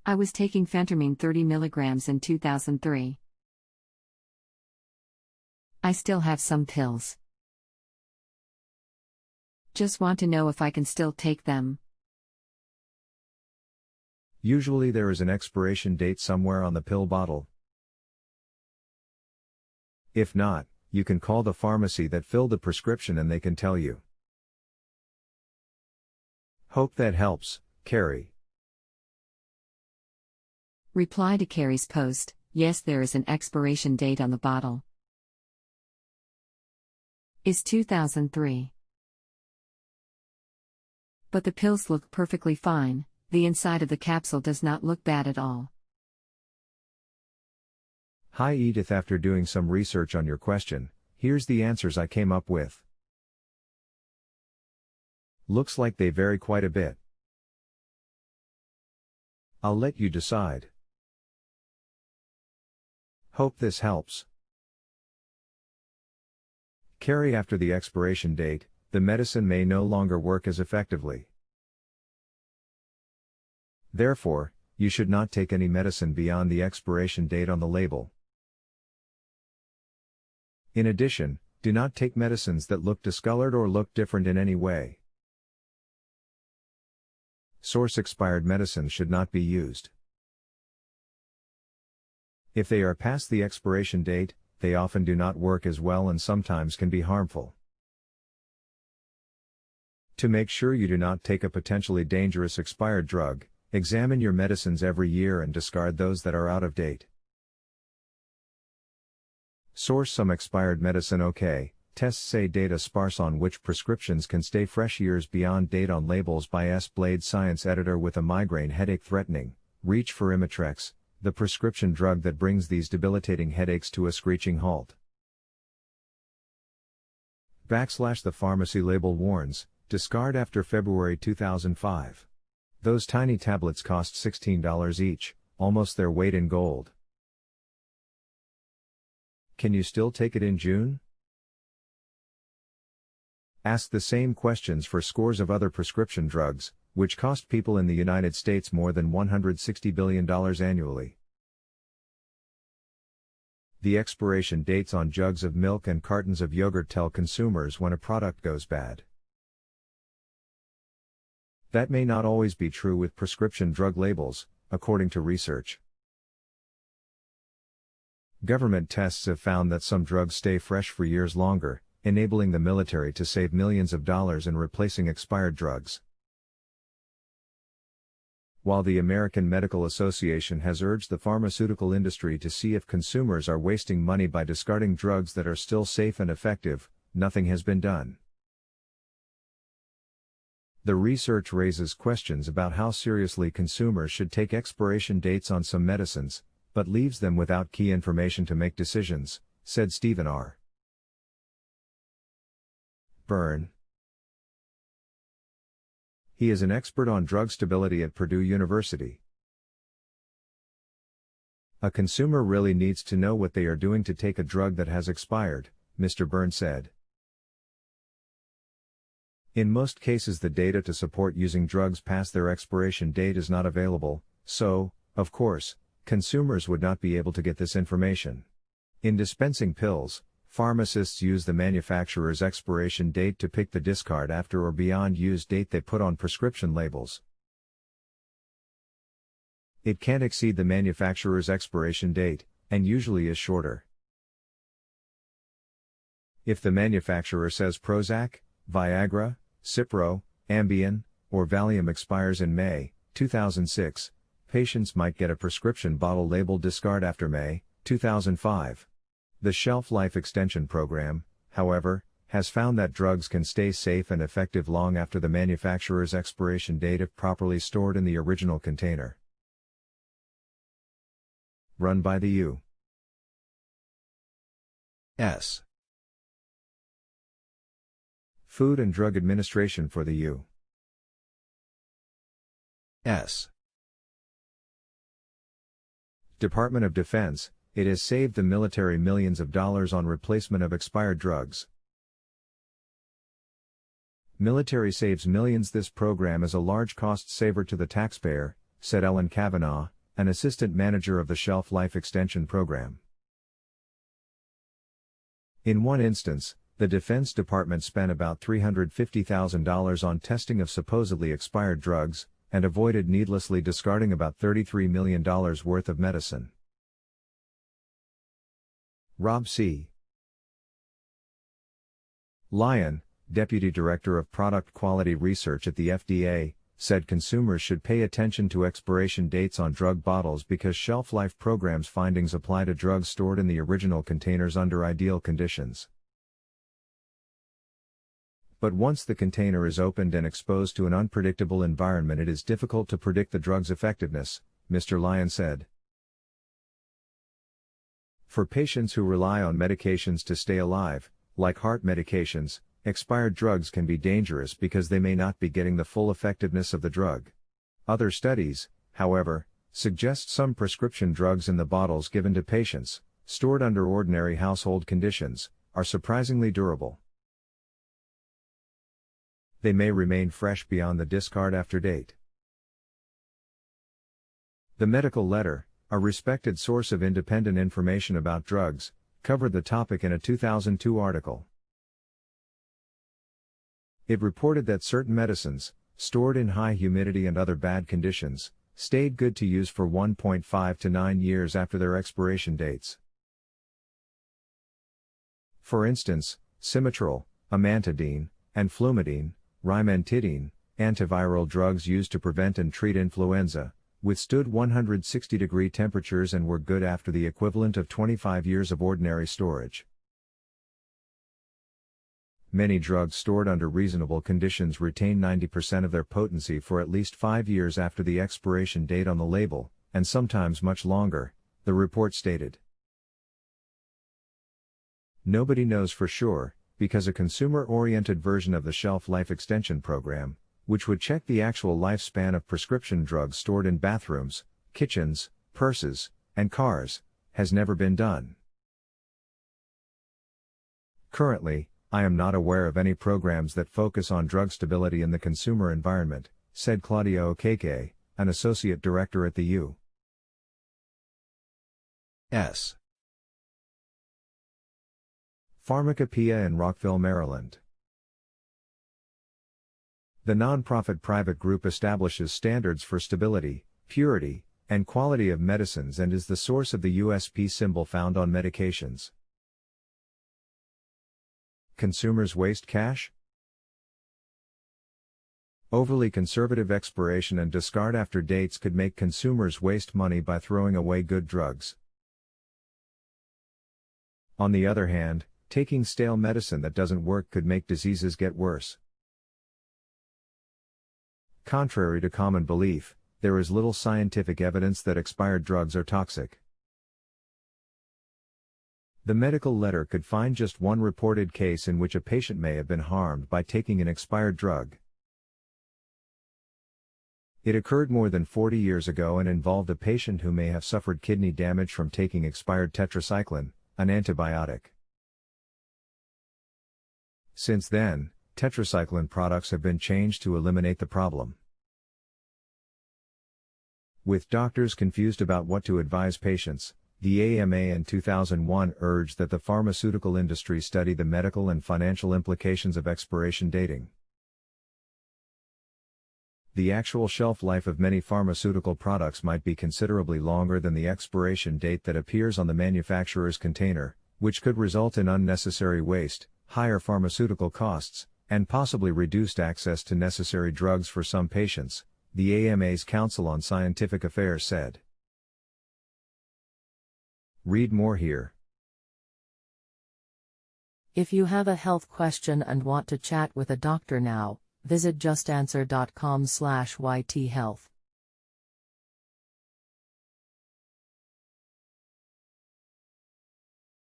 I was taking phentermine 30 milligrams in 2003. I still have some pills. Just want to know if I can still take them. Usually there is an expiration date somewhere on the pill bottle. If not, you can call the pharmacy that filled the prescription and they can tell you. Hope that helps, Kerry. Reply to Kerry's post: yes, there is an expiration date on the bottle. Is 2003. But the pills look perfectly fine, the inside of the capsule does not look bad at all. Hi Edith, after doing some research on your question, here's the answers I came up with. Looks like they vary quite a bit. I'll let you decide. Hope this helps. Kerry, after the expiration date, the medicine may no longer work as effectively. Therefore, you should not take any medicine beyond the expiration date on the label. In addition, do not take medicines that look discolored or look different in any way. Source expired medicines should not be used. If they are past the expiration date, they often do not work as well and sometimes can be harmful. To make sure you do not take a potentially dangerous expired drug, examine your medicines every year and discard those that are out of date. Source: some expired medicine okay. Tests say data sparse on which prescriptions can stay fresh years beyond date on labels by S. Blade Science editor. With a migraine headache threatening, reach for Imitrex, the prescription drug that brings these debilitating headaches to a screeching halt. The pharmacy label warns, discard after February 2005. Those tiny tablets cost $16 each, almost their weight in gold. Can you still take it in June? Ask the same questions for scores of other prescription drugs, which cost people in the United States more than $160 billion annually. The expiration dates on jugs of milk and cartons of yogurt tell consumers when a product goes bad. That may not always be true with prescription drug labels, according to research. Government tests have found that some drugs stay fresh for years longer, enabling the military to save millions of dollars in replacing expired drugs. While the American Medical Association has urged the pharmaceutical industry to see if consumers are wasting money by discarding drugs that are still safe and effective, nothing has been done. The research raises questions about how seriously consumers should take expiration dates on some medicines, but leaves them without key information to make decisions, said Stephen R. Byrn. He is an expert on drug stability at Purdue University. A consumer really needs to know what they are doing to take a drug that has expired, Mr. Byrn said. In most cases, the data to support using drugs past their expiration date is not available, so, of course, consumers would not be able to get this information. In dispensing pills, pharmacists use the manufacturer's expiration date to pick the discard after or beyond use date they put on prescription labels. It can't exceed the manufacturer's expiration date, and usually is shorter. If the manufacturer says Prozac, Viagra, Cipro, Ambien, or Valium expires in May 2006, patients might get a prescription bottle labeled discard after May 2005. The Shelf Life Extension Program, however, has found that drugs can stay safe and effective long after the manufacturer's expiration date if properly stored in the original container. Run by the U.S. Food and Drug Administration for the U.S. Department of Defense. It has saved the military millions of dollars on replacement of expired drugs. Military saves millions. This program is a large cost saver to the taxpayer, said Ellen Kavanaugh, an assistant manager of the Shelf Life Extension Program. In one instance, the Defense Department spent about $350,000 on testing of supposedly expired drugs, and avoided needlessly discarding about $33 million worth of medicine. Robbe C. Lyon, Deputy Director of Product Quality Research at the FDA, said consumers should pay attention to expiration dates on drug bottles because shelf life programs' findings apply to drugs stored in the original containers under ideal conditions. But once the container is opened and exposed to an unpredictable environment, it is difficult to predict the drug's effectiveness, Mr. Lyon said. For patients who rely on medications to stay alive, like heart medications, expired drugs can be dangerous because they may not be getting the full effectiveness of the drug. Other studies, however, suggest some prescription drugs in the bottles given to patients, stored under ordinary household conditions, are surprisingly durable. They may remain fresh beyond the discard after date. The Medical Letter, a respected source of independent information about drugs, covered the topic in a 2002 article. It reported that certain medicines, stored in high humidity and other bad conditions, stayed good to use for 1.5 to 9 years after their expiration dates. For instance, Cimetrol, amantadine, and flumidine, rimantidine, antiviral drugs used to prevent and treat influenza, withstood 160-degree temperatures and were good after the equivalent of 25 years of ordinary storage. Many drugs stored under reasonable conditions retain 90% of their potency for at least 5 years after the expiration date on the label, and sometimes much longer, the report stated. Nobody knows for sure, because a consumer-oriented version of the Shelf Life Extension Program, which would check the actual lifespan of prescription drugs stored in bathrooms, kitchens, purses, and cars, has never been done. Currently, I am not aware of any programs that focus on drug stability in the consumer environment, said Claudia Okeke, an associate director at the U.S. Pharmacopoeia in Rockville, Maryland. The nonprofit private group establishes standards for stability, purity, and quality of medicines and is the source of the USP symbol found on medications. Consumers waste cash? Overly conservative expiration and discard after dates could make consumers waste money by throwing away good drugs. On the other hand, taking stale medicine that doesn't work could make diseases get worse. Contrary to common belief, there is little scientific evidence that expired drugs are toxic. The Medical Letter could find just one reported case in which a patient may have been harmed by taking an expired drug. It occurred more than 40 years ago and involved a patient who may have suffered kidney damage from taking expired tetracycline, an antibiotic. Since then, tetracycline products have been changed to eliminate the problem. With doctors confused about what to advise patients, the AMA in 2001 urged that the pharmaceutical industry study the medical and financial implications of expiration dating. The actual shelf life of many pharmaceutical products might be considerably longer than the expiration date that appears on the manufacturer's container, which could result in unnecessary waste, higher pharmaceutical costs, and possibly reduced access to necessary drugs for some patients, the AMA's Council on Scientific Affairs said. Read more here. If you have a health question and want to chat with a doctor now, visit justanswer.com/ythealth.